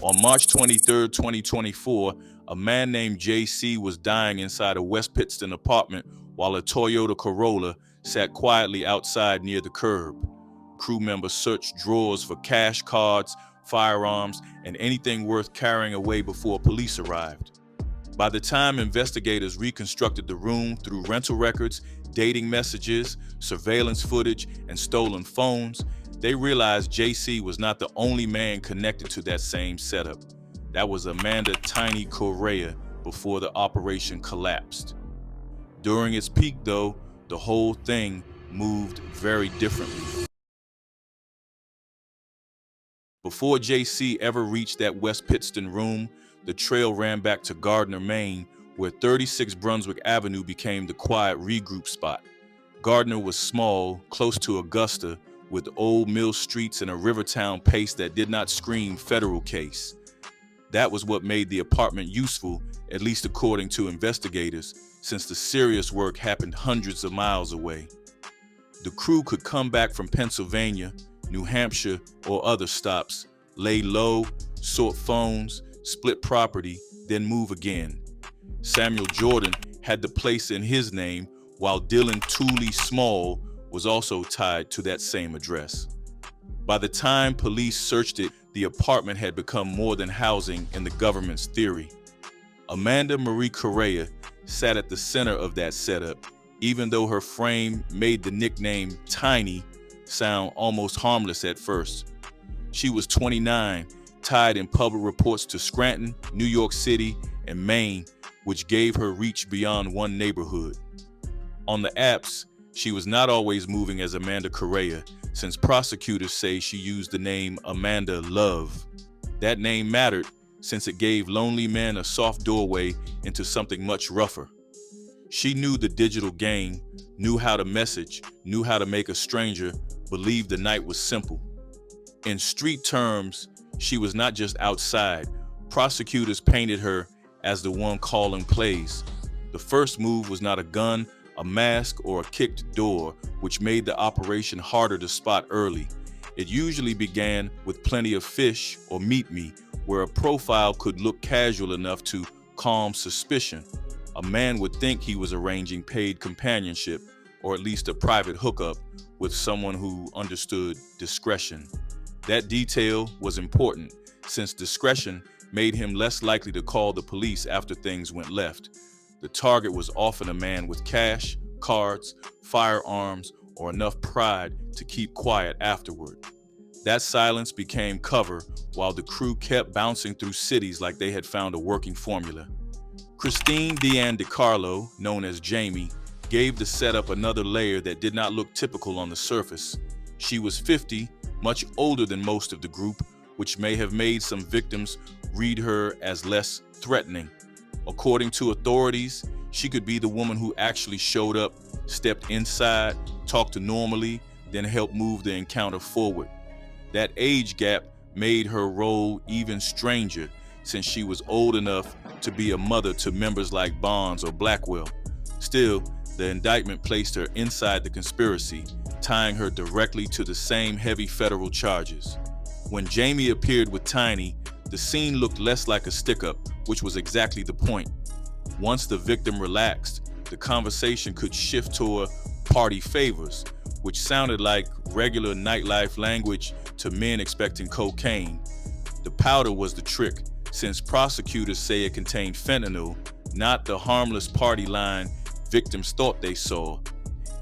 On March 23, 2024, a man named JC was dying inside a West Pittston apartment while a Toyota Corolla sat quietly outside near the curb. Crew members searched drawers for cash cards, firearms, and anything worth carrying away before police arrived. By the time investigators reconstructed the room through rental records, dating messages, surveillance footage, and stolen phones, they realized JC was not the only man connected to that same setup. That was ntanyl Correa before the operation collapsed. During its peak, though, the whole thing moved very differently. Before JC ever reached that West Pittston room, the trail ran back to Gardiner, Maine, where 36 Brunswick Avenue became the quiet regroup spot. Gardiner was small, close to Augusta, with old mill streets and a rivertown pace that did not scream federal case. That was what made the apartment useful, at least according to investigators, since the serious work happened hundreds of miles away. The crew could come back from Pennsylvania, New Hampshire, or other stops, lay low, sort phones, split property, then move again. Samuel Jordan had the place in his name, while Dylan Tooley Small was also tied to that same address. By the time police searched it, the apartment had become more than housing in the government's theory. Amanda Marie Correa sat at the center of that setup, even though her frame made the nickname Tiny sound almost harmless at first. She was 29, tied in public reports to Scranton, New York City, and Maine, which gave her reach beyond one neighborhood. On the apps, she was not always moving as Amanda Correa, since prosecutors say she used the name Amanda Love. That name mattered since it gave lonely men a soft doorway into something much rougher. She knew the digital game, knew how to message, knew how to make a stranger believe the night was simple. In street terms, she was not just outside. Prosecutors painted her as the one calling plays. The first move was not a gun, a mask, or a kicked door, which made the operation harder to spot early. It usually began with plenty of fish or meet me, where a profile could look casual enough to calm suspicion. A man would think he was arranging paid companionship, or at least a private hookup, with someone who understood discretion. That detail was important, since discretion made him less likely to call the police after things went left. The target was often a man with cash, cards, firearms, or enough pride to keep quiet afterward. That silence became cover while the crew kept bouncing through cities like they had found a working formula. Christine Deanne DiCarlo, known as Jamie, gave the setup another layer that did not look typical on the surface. She was 50, much older than most of the group, which may have made some victims read her as less threatening. According to authorities, she could be the woman who actually showed up, stepped inside, talked normally, then helped move the encounter forward. That age gap made her role even stranger, since she was old enough to be a mother to members like Bonds or Blackwell. Still, the indictment placed her inside the conspiracy, tying her directly to the same heavy federal charges. When Jamie appeared with Tiny, the scene looked less like a stick-up, which was exactly the point. Once the victim relaxed, the conversation could shift toward party favors, which sounded like regular nightlife language to men expecting cocaine. The powder was the trick, since prosecutors say it contained fentanyl, not the harmless party line victims thought they saw.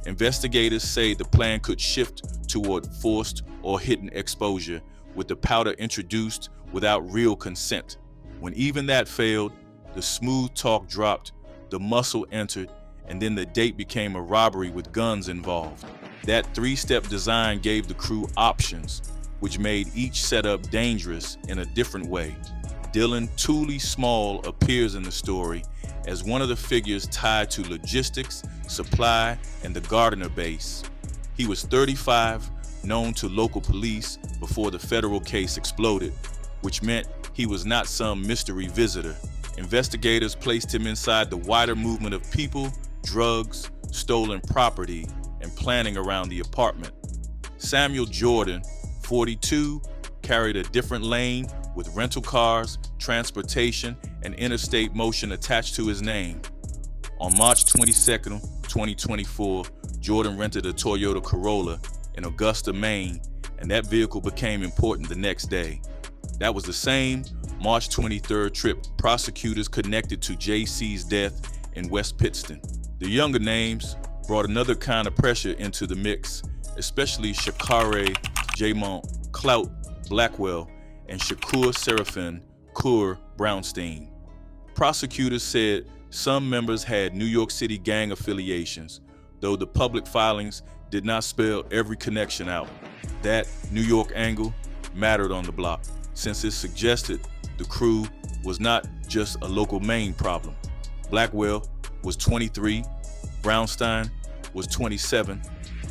Investigators say the plan could shift toward forced or hidden exposure, with the powder introduced without real consent. When even that failed, the smooth talk dropped, the muscle entered, and then the date became a robbery with guns involved. That three-step design gave the crew options, which made each setup dangerous in a different way. Dylan Tooley Small appears in the story as one of the figures tied to logistics, supply, and the Gardiner base. He was 35, known to local police before the federal case exploded, which meant he was not some mystery visitor. Investigators placed him inside the wider movement of people, drugs, stolen property, and planning around the apartment. Samuel Jordan, 42, carried a different lane, with rental cars, transportation, and interstate motion attached to his name. On March 22, 2024, Jordan rented a Toyota Corolla in Augusta, Maine, and that vehicle became important the next day. That was the same March 23rd trip prosecutors connected to JC's death in West Pittston. The younger names brought another kind of pressure into the mix, especially Shakare Jamont Clout Blackwell and Shakur Seraphin Kur Brownstein. Prosecutors said some members had New York City gang affiliations, though the public filings did not spell every connection out. That New York angle mattered on the block, since it suggested the crew was not just a local Maine problem. Blackwell was 23, Brownstein was 27,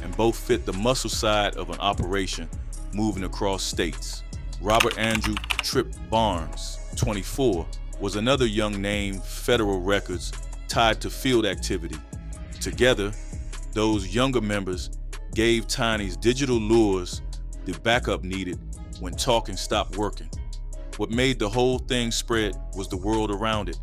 and both fit the muscle side of an operation moving across states. Robert Andrew Tripp Barnes, 24, was another young name, federal records tied to field activity. Together, those younger members gave Tiny's digital lures the backup needed when talking stopped working. What made the whole thing spread was the world around it.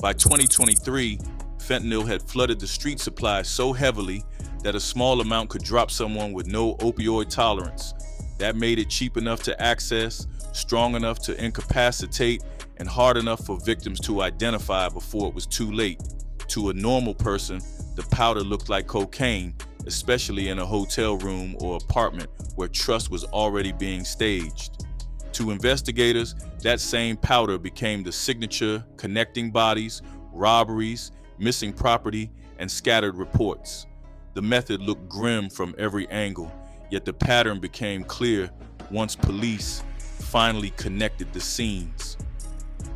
By 2023, fentanyl had flooded the street supply so heavily that a small amount could drop someone with no opioid tolerance. That made it cheap enough to access, strong enough to incapacitate, and hard enough for victims to identify before it was too late. To a normal person, the powder looked like cocaine, especially in a hotel room or apartment where trust was already being staged. To investigators, that same powder became the signature connecting bodies, robberies, missing property, and scattered reports. The method looked grim from every angle, yet the pattern became clear once police finally connected the scenes.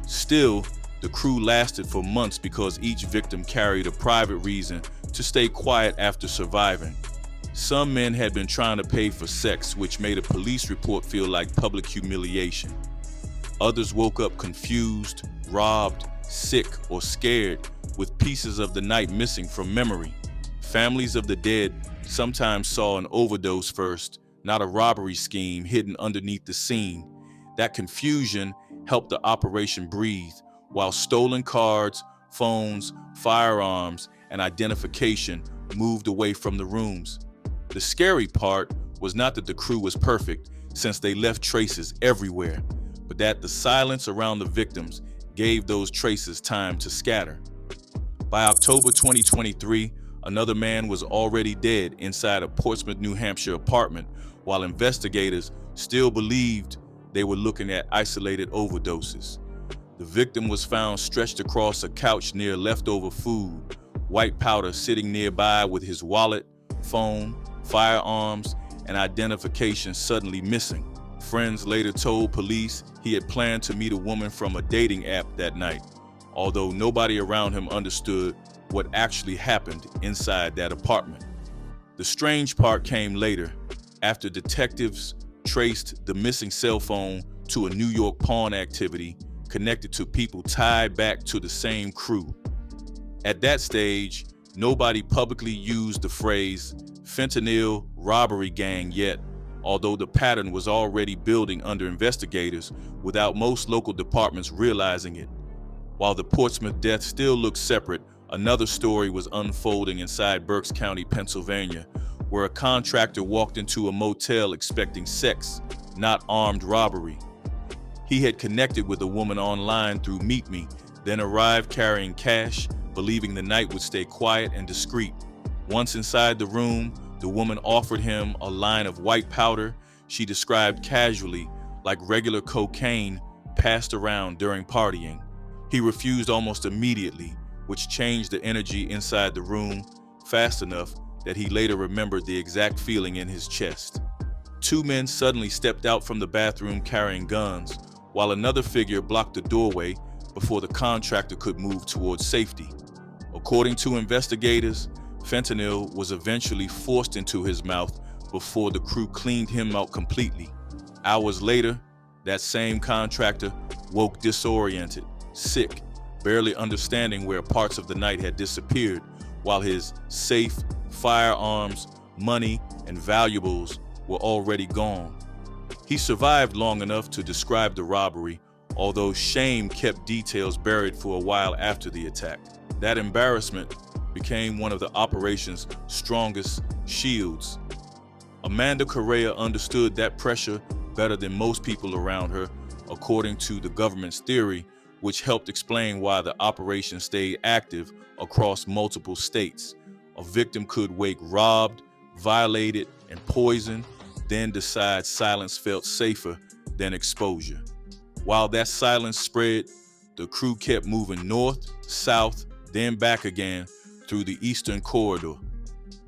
Still, the crew lasted for months because each victim carried a private reason to stay quiet after surviving. Some men had been trying to pay for sex, which made a police report feel like public humiliation. Others woke up confused, robbed, sick, or scared, with pieces of the night missing from memory. Families of the dead sometimes saw an overdose first, not a robbery scheme hidden underneath the scene. That confusion helped the operation breathe, while stolen cards, phones, firearms, and identification moved away from the rooms. The scary part was not that the crew was perfect, since they left traces everywhere, but that the silence around the victims gave those traces time to scatter. By October 2023, another man was already dead inside a Portsmouth, New Hampshire apartment, while investigators still believed they were looking at isolated overdoses. The victim was found stretched across a couch near leftover food, white powder sitting nearby with his wallet, phone, firearms, and identification suddenly missing. Friends later told police he had planned to meet a woman from a dating app that night, although nobody around him understood what actually happened inside that apartment. The strange part came later, after detectives traced the missing cell phone to a New York pawn activity connected to people tied back to the same crew. At that stage, nobody publicly used the phrase fentanyl robbery gang yet, although the pattern was already building under investigators without most local departments realizing it. While the Portsmouth death still looked separate, another story was unfolding inside Berks County, Pennsylvania, where a contractor walked into a motel expecting sex, not armed robbery. He had connected with a woman online through Meet Me, then arrived carrying cash, believing the night would stay quiet and discreet. Once inside the room, the woman offered him a line of white powder she described casually, like regular cocaine passed around during partying. He refused almost immediately, which changed the energy inside the room fast enough that he later remembered the exact feeling in his chest. Two men suddenly stepped out from the bathroom carrying guns, while another figure blocked the doorway before the contractor could move towards safety. According to investigators, fentanyl was eventually forced into his mouth before the crew cleaned him out completely. Hours later, that same contractor woke disoriented, sick, barely understanding where parts of the night had disappeared, while his safe, firearms, money, and valuables were already gone. He survived long enough to describe the robbery, although shame kept details buried for a while after the attack. That embarrassment became one of the operation's strongest shields. Amanda Correa understood that pressure better than most people around her, according to the government's theory, which helped explain why the operation stayed active across multiple states. A victim could wake robbed, violated, and poisoned, then decide silence felt safer than exposure. While that silence spread, the crew kept moving north, south, then back again through the eastern corridor.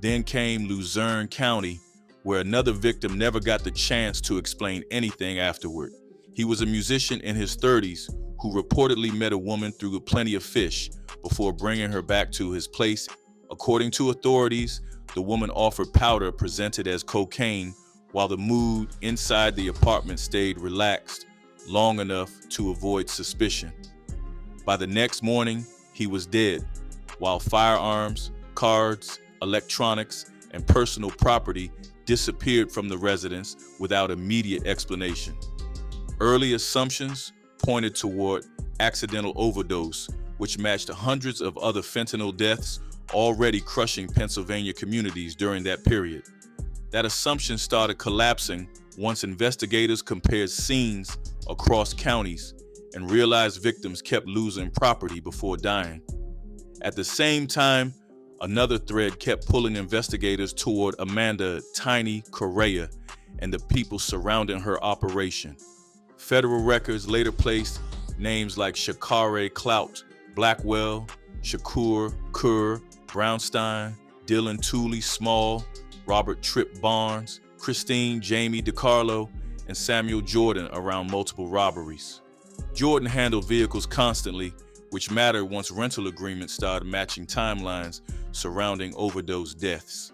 Then came Luzerne County, where another victim never got the chance to explain anything afterward. He was a musician in his 30s who reportedly met a woman through Plenty of Fish before bringing her back to his place. According to authorities, the woman offered powder presented as cocaine, while the mood inside the apartment stayed relaxed long enough to avoid suspicion. By the next morning, he was dead, while firearms, cards, electronics, and personal property disappeared from the residence without immediate explanation. Early assumptions pointed toward accidental overdose, which matched hundreds of other fentanyl deaths already crushing Pennsylvania communities during that period. That assumption started collapsing once investigators compared scenes across counties and realized victims kept losing property before dying. At the same time, another thread kept pulling investigators toward Amanda "Tiny" Correa and the people surrounding her operation. Federal records later placed names like Shakare Clout, Blackwell, Shakur Kerr, Brownstein, Dylan Tooley Small, Robert Tripp Barnes, Christine Jamie DiCarlo, and Samuel Jordan around multiple robberies. Jordan handled vehicles constantly, which mattered once rental agreements started matching timelines surrounding overdose deaths.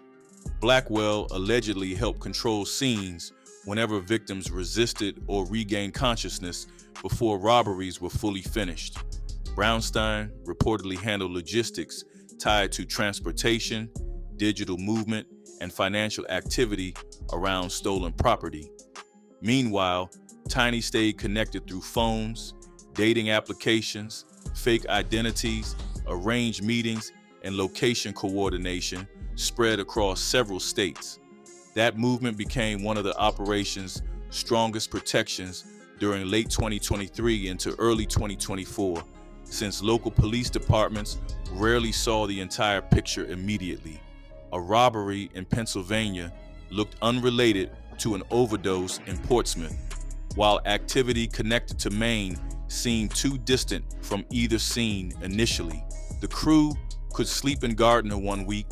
Blackwell allegedly helped control scenes whenever victims resisted or regained consciousness before robberies were fully finished. Brownstein reportedly handled logistics tied to transportation, digital movement, and financial activity around stolen property. Meanwhile, Tiny stayed connected through phones, dating applications, fake identities, arranged meetings, and location coordination spread across several states. That movement became one of the operation's strongest protections during late 2023 into early 2024, since local police departments rarely saw the entire picture immediately. A robbery in Pennsylvania looked unrelated to an overdose in Portsmouth, while activity connected to Maine seemed too distant from either scene initially. The crew could sleep in Gardiner one week,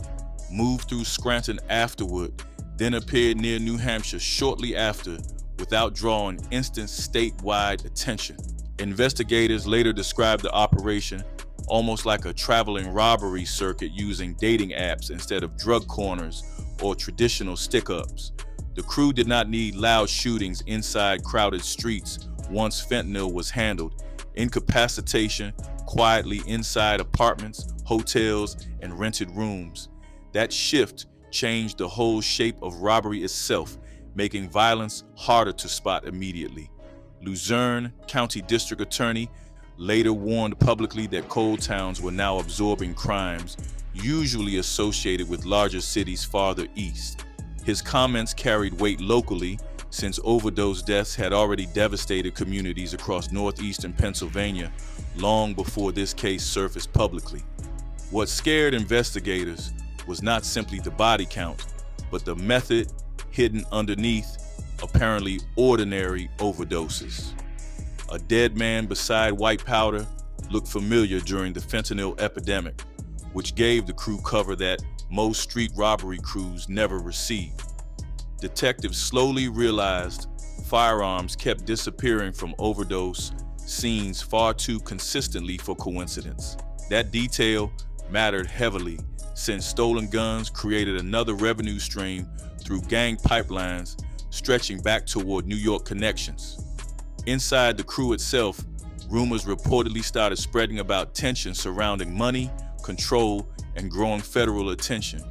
move through Scranton afterward, then appeared near New Hampshire shortly after without drawing instant statewide attention. Investigators later described the operation almost like a traveling robbery circuit using dating apps instead of drug corners or traditional stick-ups. The crew did not need loud shootings inside crowded streets once fentanyl was handled. Incapacitation quietly inside apartments, hotels, and rented rooms. That shift changed the whole shape of robbery itself, making violence harder to spot immediately. Luzerne County District Attorney later warned publicly that coal towns were now absorbing crimes usually associated with larger cities farther east. His comments carried weight locally, since overdose deaths had already devastated communities across northeastern Pennsylvania long before this case surfaced publicly. What scared investigators was not simply the body count, but the method hidden underneath apparently ordinary overdoses. A dead man beside white powder looked familiar during the fentanyl epidemic, which gave the crew cover that most street robbery crews never received. Detectives slowly realized firearms kept disappearing from overdose scenes far too consistently for coincidence. That detail mattered heavily, since stolen guns created another revenue stream through gang pipelines stretching back toward New York connections. Inside the crew itself, rumors reportedly started spreading about tension surrounding money, control, and growing federal attention.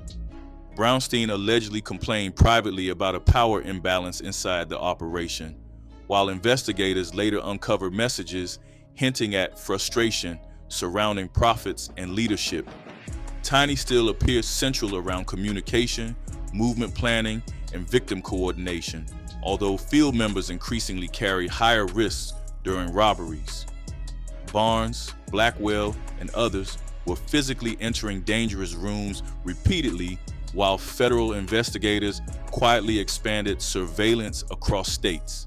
Brownstein allegedly complained privately about a power imbalance inside the operation, while investigators later uncovered messages hinting at frustration surrounding profits and leadership. Tiny still appears central around communication, movement planning, and victim coordination, although field members increasingly carry higher risks during robberies. Barnes, Blackwell, and others were physically entering dangerous rooms repeatedly, while federal investigators quietly expanded surveillance across states.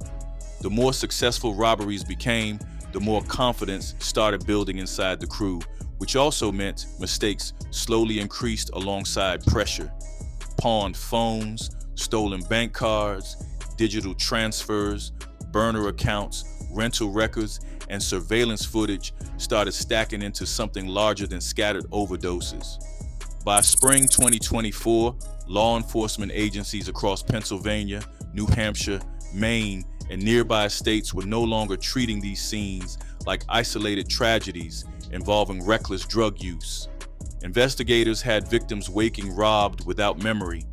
The more successful robberies became, the more confidence started building inside the crew, which also meant mistakes slowly increased alongside pressure. Pawned phones, stolen bank cards, digital transfers, burner accounts, rental records, and surveillance footage started stacking into something larger than scattered overdoses. By spring 2024, law enforcement agencies across Pennsylvania, New Hampshire, Maine, and nearby states were no longer treating these scenes like isolated tragedies involving reckless drug use. Investigators had victims waking robbed without memory,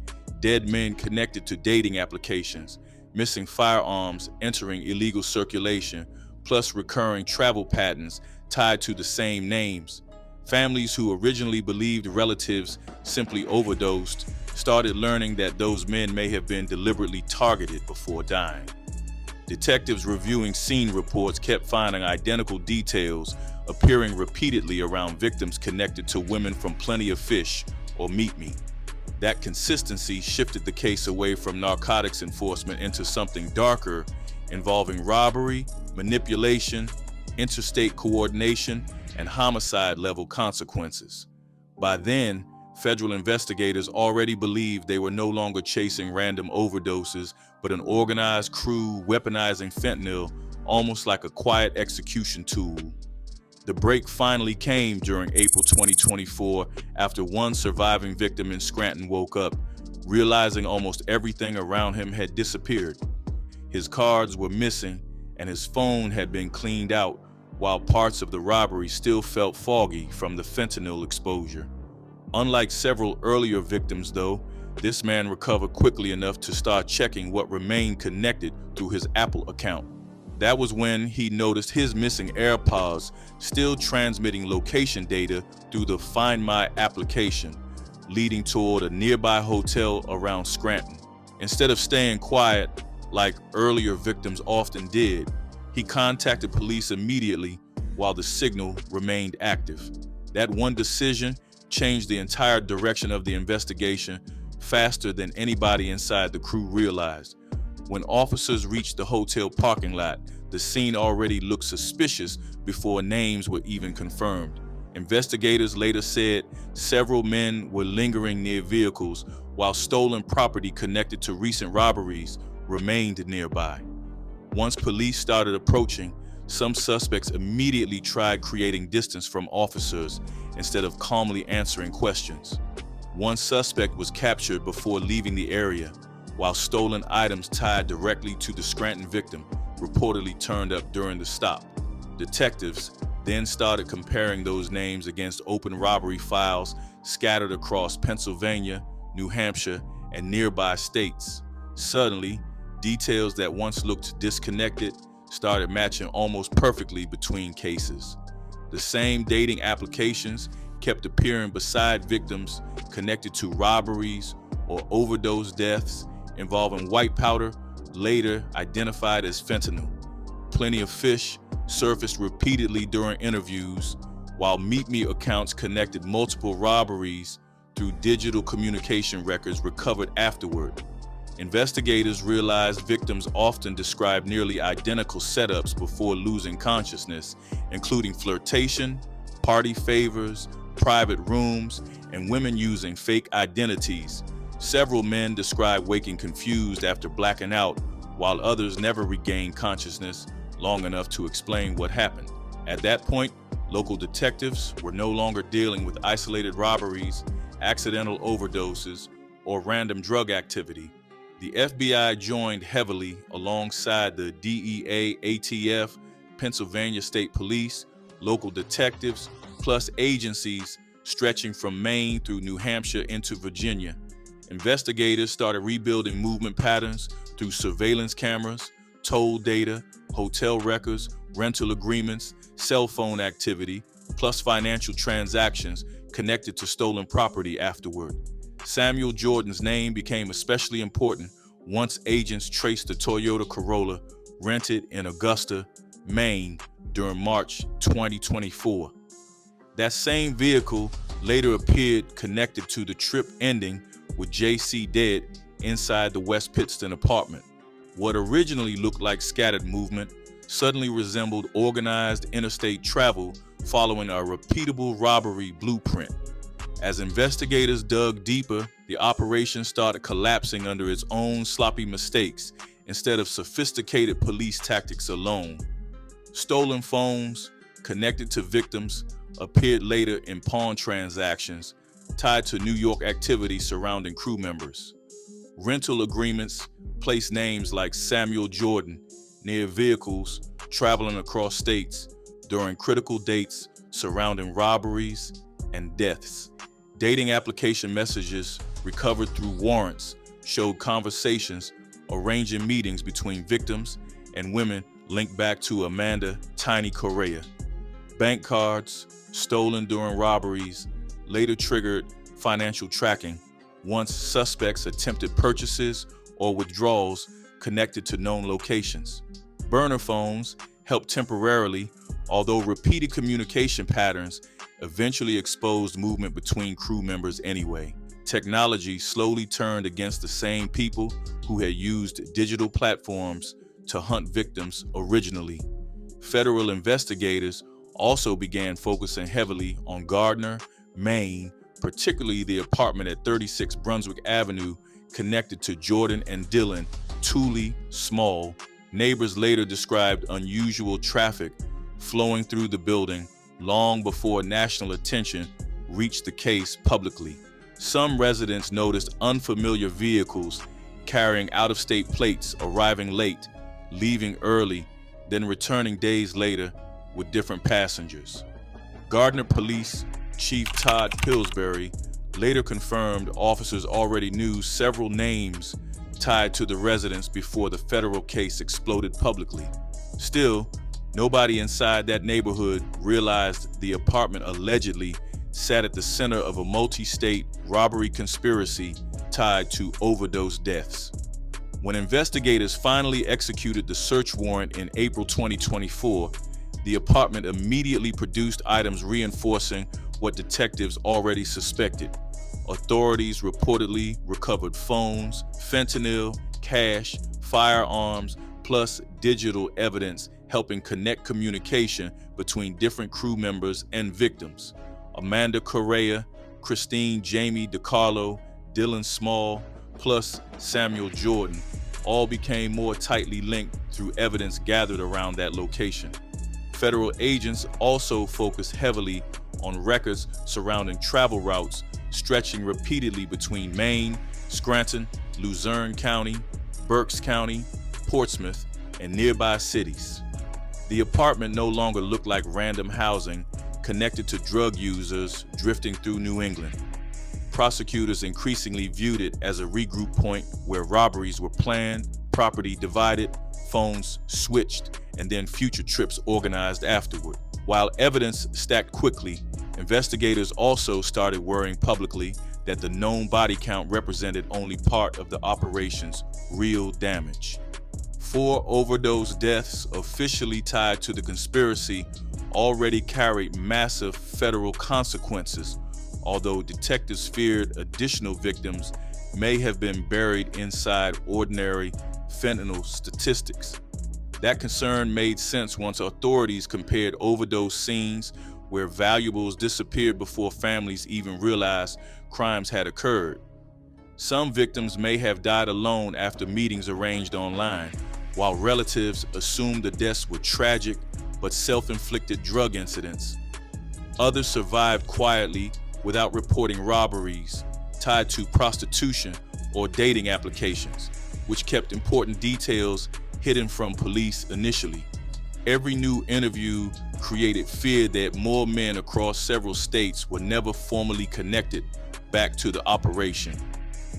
dead men connected to dating applications, missing firearms entering illegal circulation, plus recurring travel patterns tied to the same names. Families who originally believed relatives simply overdosed started learning that those men may have been deliberately targeted before dying. Detectives reviewing scene reports kept finding identical details appearing repeatedly around victims connected to women from Plenty of Fish or Meet Me. That consistency shifted the case away from narcotics enforcement into something darker, involving robbery, manipulation, interstate coordination, and homicide-level consequences. By then, federal investigators already believed they were no longer chasing random overdoses, but an organized crew weaponizing fentanyl almost like a quiet execution tool. The break finally came during April 2024 after one surviving victim in Scranton woke up, realizing almost everything around him had disappeared. His cards were missing and his phone had been cleaned out, while parts of the robbery still felt foggy from the fentanyl exposure. Unlike several earlier victims, though, this man recovered quickly enough to start checking what remained connected through his Apple account. That was when he noticed his missing AirPods still transmitting location data through the Find My application, leading toward a nearby hotel around Scranton. Instead of staying quiet, like earlier victims often did, he contacted police immediately while the signal remained active. That one decision changed the entire direction of the investigation faster than anybody inside the crew realized. When officers reached the hotel parking lot, the scene already looked suspicious before names were even confirmed. Investigators later said several men were lingering near vehicles, while stolen property connected to recent robberies remained nearby. Once police started approaching, some suspects immediately tried creating distance from officers instead of calmly answering questions. One suspect was captured before leaving the area, while stolen items tied directly to the Scranton victim reportedly turned up during the stop. Detectives then started comparing those names against open robbery files scattered across Pennsylvania, New Hampshire, and nearby states. Suddenly, details that once looked disconnected started matching almost perfectly between cases. The same dating applications kept appearing beside victims connected to robberies or overdose deaths involving white powder, later identified as fentanyl. Plenty of Fish surfaced repeatedly during interviews, while Meet Me accounts connected multiple robberies through digital communication records recovered afterward. Investigators realized victims often described nearly identical setups before losing consciousness, including flirtation, party favors, private rooms, and women using fake identities. Several men described waking confused after blacking out, while others never regained consciousness long enough to explain what happened. At that point, local detectives were no longer dealing with isolated robberies, accidental overdoses, or random drug activity. The FBI joined heavily alongside the DEA, ATF, Pennsylvania State Police, local detectives, plus agencies stretching from Maine through New Hampshire into Virginia. Investigators started rebuilding movement patterns through surveillance cameras, toll data, hotel records, rental agreements, cell phone activity, plus financial transactions connected to stolen property afterward. Samuel Jordan's name became especially important once agents traced the Toyota Corolla rented in Augusta, Maine during March 2024. That same vehicle later appeared connected to the trip ending with J.C. dead inside the West Pittston apartment. What originally looked like scattered movement suddenly resembled organized interstate travel following a repeatable robbery blueprint. As investigators dug deeper, the operation started collapsing under its own sloppy mistakes instead of sophisticated police tactics alone. Stolen phones connected to victims appeared later in pawn transactions tied to New York activity surrounding crew members. Rental agreements placed names like Samuel Jordan near vehicles traveling across states during critical dates surrounding robberies and deaths. Dating application messages recovered through warrants showed conversations arranging meetings between victims and women linked back to Amanda "Tiny" Correa. Bank cards stolen during robberies later triggered financial tracking once suspects attempted purchases or withdrawals connected to known locations. Burner phones helped temporarily, although repeated communication patterns eventually exposed movement between crew members anyway. Technology slowly turned against the same people who had used digital platforms to hunt victims originally. Federal investigators also began focusing heavily on Gardiner, Maine, particularly the apartment at 36 Brunswick Avenue connected to Jordan and Dylan Tooley Small. Neighbors later described unusual traffic flowing through the building long before national attention reached the case publicly. Some residents noticed unfamiliar vehicles carrying out-of-state plates arriving late, leaving early, then returning days later with different passengers. Gardiner Police Chief Todd Pillsbury later confirmed officers already knew several names tied to the residents before the federal case exploded publicly. Still, nobody inside that neighborhood realized the apartment allegedly sat at the center of a multi-state robbery conspiracy tied to overdose deaths. When investigators finally executed the search warrant in April 2024, the apartment immediately produced items reinforcing what detectives already suspected. Authorities reportedly recovered phones, fentanyl, cash, firearms, plus digital evidence helping connect communication between different crew members and victims. Amanda Correa, Christine Jamie DiCarlo, Dylan Small, plus Samuel Jordan all became more tightly linked through evidence gathered around that location. Federal agents also focused heavily on records surrounding travel routes stretching repeatedly between Maine, Scranton, Luzerne County, Berks County, Portsmouth, and nearby cities. The apartment no longer looked like random housing connected to drug users drifting through New England. Prosecutors increasingly viewed it as a regroup point where robberies were planned, property divided, phones switched, and then future trips organized afterward. While evidence stacked quickly, investigators also started worrying publicly that the known body count represented only part of the operation's real damage. 4 overdose deaths officially tied to the conspiracy already carried massive federal consequences, although detectives feared additional victims may have been buried inside ordinary fentanyl statistics. That concern made sense once authorities compared overdose scenes where valuables disappeared before families even realized crimes had occurred. Some victims may have died alone after meetings arranged online, while relatives assumed the deaths were tragic but self-inflicted drug incidents. Others survived quietly without reporting robberies tied to prostitution or dating applications, which kept important details hidden from police initially. Every new interview created fear that more men across several states were never formally connected back to the operation.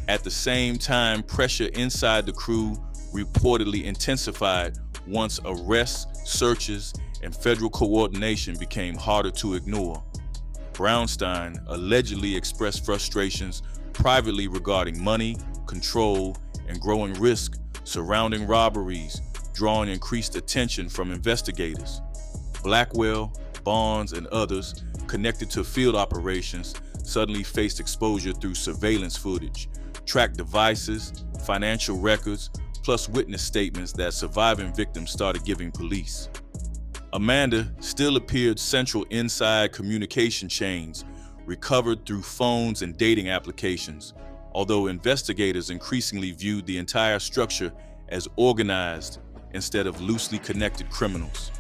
At the same time, pressure inside the crew reportedly intensified once arrests, searches, and federal coordination became harder to ignore. Brownstein allegedly expressed frustrations privately regarding money, control, and growing risk surrounding robberies, drawing increased attention from investigators. Blackwell, Barnes, and others connected to field operations suddenly faced exposure through surveillance footage, tracked devices, financial records, plus witness statements that surviving victims started giving police. Amanda still appeared central inside communication chains recovered through phones and dating applications, although investigators increasingly viewed the entire structure as organized instead of loosely connected criminals.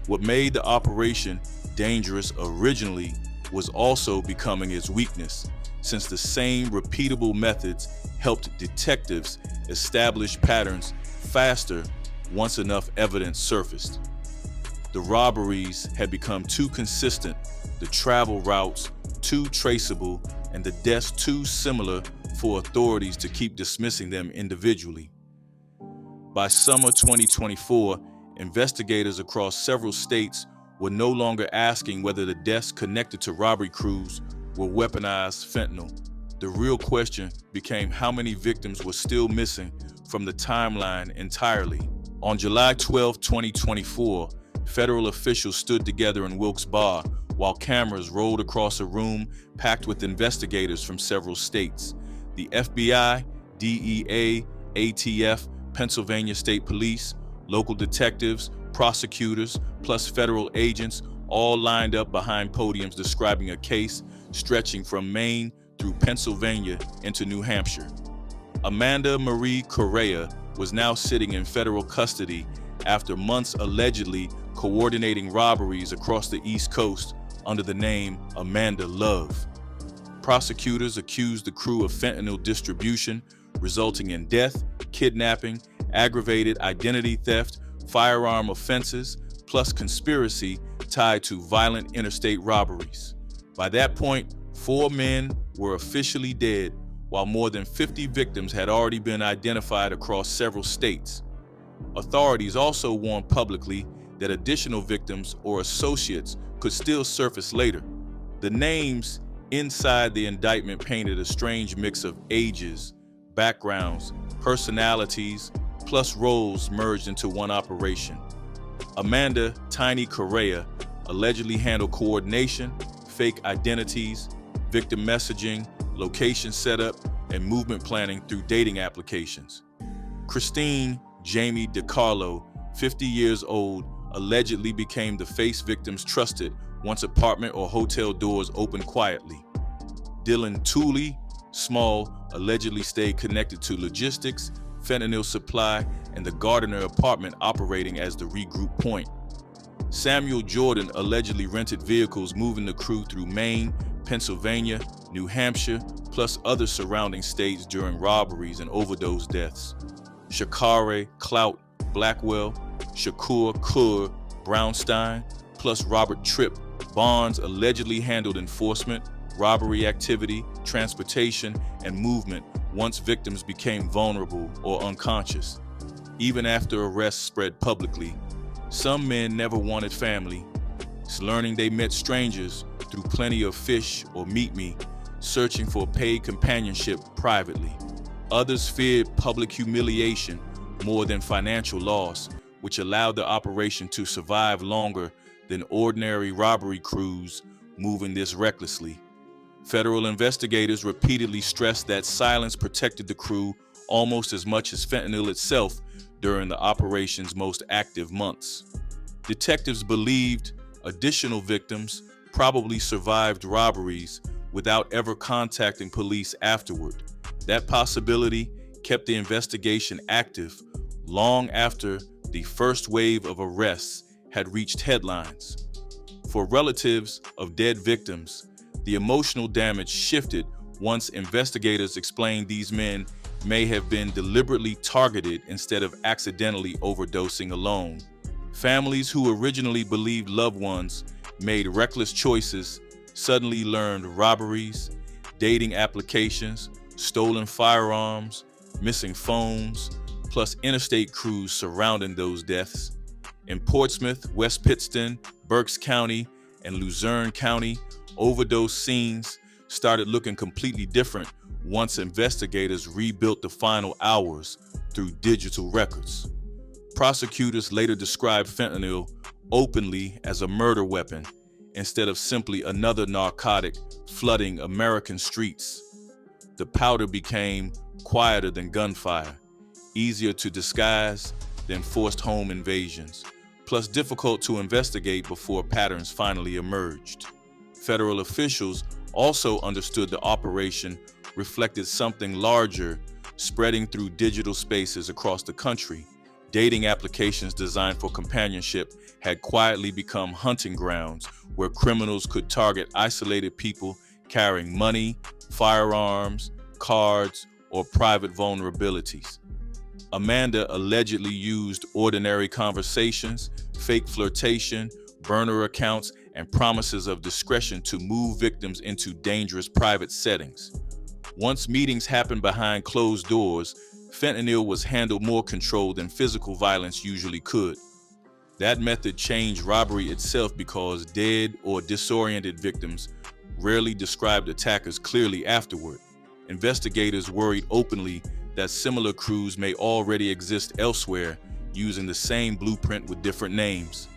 What made the operation dangerous originally was also becoming its weakness, since the same repeatable methods helped detectives establish patterns faster once enough evidence surfaced. The robberies had become too consistent, the travel routes too traceable, and the deaths too similar for authorities to keep dismissing them individually. By summer 2024, investigators across several states were no longer asking whether the deaths connected to robbery crews were weaponized fentanyl. The real question became how many victims were still missing from the timeline entirely. On July 12, 2024, federal officials stood together in Wilkes Barre while cameras rolled across a room packed with investigators from several states. The FBI, DEA, ATF, Pennsylvania State Police, local detectives, prosecutors, plus federal agents all lined up behind podiums describing a case stretching from Maine through Pennsylvania into New Hampshire. Amanda Marie Correa was now sitting in federal custody after months allegedly coordinating robberies across the East Coast under the name Amanda Love. Prosecutors accused the crew of fentanyl distribution, resulting in death, kidnapping, aggravated identity theft, firearm offenses, plus conspiracy tied to violent interstate robberies. By that point, 4 men were officially dead, while more than 50 victims had already been identified across several states. Authorities also warned publicly that additional victims or associates could still surface later. The names inside the indictment painted a strange mix of ages, backgrounds, personalities, plus roles merged into one operation. Amanda "Tiny" Correa allegedly handled coordination, fake identities, victim messaging, location setup, and movement planning through dating applications. Christine Jamie DiCarlo, 50 years old, allegedly became the face victims trusted once apartment or hotel doors opened quietly. Dylan Tooley, small, allegedly stayed connected to logistics, fentanyl supply, and the Gardiner apartment operating as the regroup point. Samuel Jordan allegedly rented vehicles moving the crew through Maine, Pennsylvania, New Hampshire, plus other surrounding states during robberies and overdose deaths. Shakare, Clout, Blackwell, Shakur Kur, Brownstein, plus Robert Tripp, Barnes allegedly handled enforcement, robbery activity, transportation, and movement once victims became vulnerable or unconscious. Even after arrests spread publicly, some men never wanted family, learning they met strangers through plenty of fish or meet me, searching for paid companionship privately. Others feared public humiliation more than financial loss, which allowed the operation to survive longer than ordinary robbery crews moving this recklessly. Federal investigators repeatedly stressed that silence protected the crew almost as much as fentanyl itself during the operation's most active months. Detectives believed additional victims probably survived robberies without ever contacting police afterward. That possibility kept the investigation active long after the first wave of arrests had reached headlines. For relatives of dead victims, the emotional damage shifted once investigators explained these men may have been deliberately targeted instead of accidentally overdosing alone. Families who originally believed loved ones made reckless choices suddenly learned robberies, dating applications, stolen firearms, missing phones, plus interstate crews surrounding those deaths. In Portsmouth, West Pittston, Berks County, and Luzerne County, overdose scenes started looking completely different once investigators rebuilt the final hours through digital records. Prosecutors later described fentanyl openly as a murder weapon instead of simply another narcotic flooding American streets. The powder became quieter than gunfire, easier to disguise than forced home invasions, plus difficult to investigate before patterns finally emerged. Federal officials also understood the operation reflected something larger spreading through digital spaces across the country. Dating applications designed for companionship had quietly become hunting grounds where criminals could target isolated people carrying money, firearms, cards, or private vulnerabilities. Amanda allegedly used ordinary conversations, fake flirtation, burner accounts, and promises of discretion to move victims into dangerous private settings. Once meetings happened behind closed doors, fentanyl was handled more controlled than physical violence usually could. That method changed robbery itself because dead or disoriented victims rarely described attackers clearly afterward. Investigators worried openly that similar crews may already exist elsewhere using the same blueprint with different names.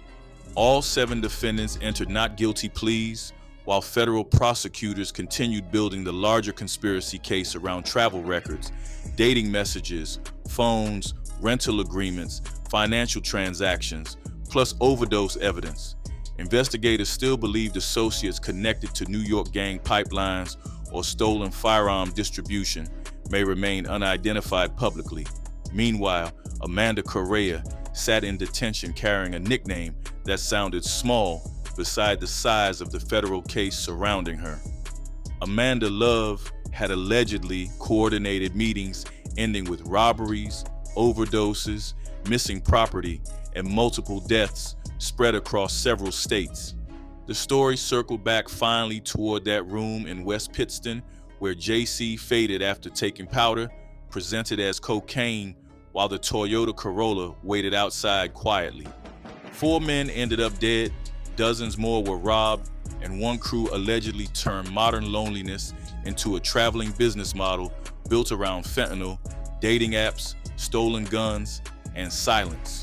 All 7 defendants entered not guilty pleas, while federal prosecutors continued building the larger conspiracy case around travel records, dating messages, phones, rental agreements, financial transactions, plus overdose evidence. Investigators still believed associates connected to New York gang pipelines or stolen firearm distribution may remain unidentified publicly. Meanwhile, Amanda Correa sat in detention carrying a nickname that sounded small beside the size of the federal case surrounding her. Amanda Love had allegedly coordinated meetings ending with robberies, overdoses, missing property, and multiple deaths spread across several states. The story circled back finally toward that room in West Pittston where JC faded after taking powder, presented as cocaine, while the Toyota Corolla waited outside quietly. 4 men ended up dead, dozens more were robbed, and one crew allegedly turned modern loneliness into a traveling business model built around fentanyl, dating apps, stolen guns, and silence.